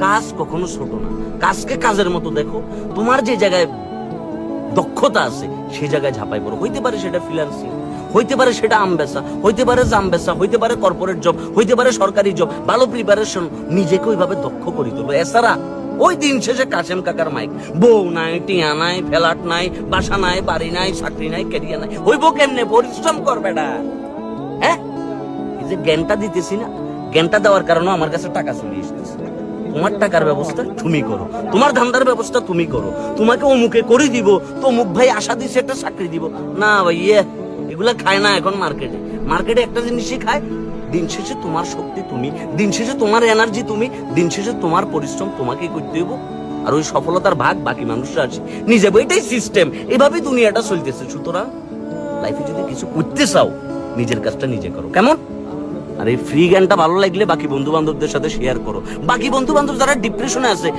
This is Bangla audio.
কাজ কখনো ছোট না, কাজকে কাজের মতো দেখো। তোমার যে জায়গায় দক্ষতা আছে সেই জায়গায় ঝাঁপাই পড়ো। হইতে পারে সেটা ফ্রিল্যান্সিং, হইতে পারে সেটা আম বেচা, হইতে পারে জাম বেচা, হইতে পারে কর্পোরেট জব, হইতে পারে সরকারি জব। ভালো প্রিপারেশন, নিজেকে ওইভাবে দক্ষ করে তুলবো। এছাড়া ওই দিন শেষে কাশেম কাকার মাইক, বউ নাই, টিয়া নাই, ফ্ল্যাট নাই, বাসা নাই, বাড়ি নাই, চাকরি নাই, ক্যারিয়ার নাই, হইব কেমনে? পরিশ্রম করবে না। হ্যাঁ, এই যে জ্ঞানটা দিতেছি না, জ্ঞানটা দেওয়ার কারণে আমার কাছে টাকা চলে এসেছে। তোমার টাকার ব্যবস্থা তুমি করো, তোমার ধান্দার ব্যবস্থা তুমি করো। তোমাকে অমুকে করে দিব তো অমুক ভাই আশা দিছে একটা চাকরি দিব না ভাই, এগুলা খায় না এখন মার্কেটে। মার্কেটে একটা জিনিসই খায়, দিন শেষে তোমার শক্তি তুমি, দিন শেষে তোমার এনার্জি তুমি, দিন শেষে তোমার পরিশ্রম তোমাকেই করতে হইব। আর ওই সফলতার ভাগ বাকি মানুষরা আছে নিজে। এটাই সিস্টেম, এভাবেই দুনিয়াটা চলতেছে। সুতরাং লাইফে যদি কিছু করতে চাও, নিজের কাজটা নিজে করো। কেমন? আর এই ফ্রি জ্ঞানটা ভালো লাগলে বাকি বন্ধু বান্ধবদের সাথে শেয়ার করো। বাকি বন্ধু বান্ধব যারা ডিপ্রেশনে আছে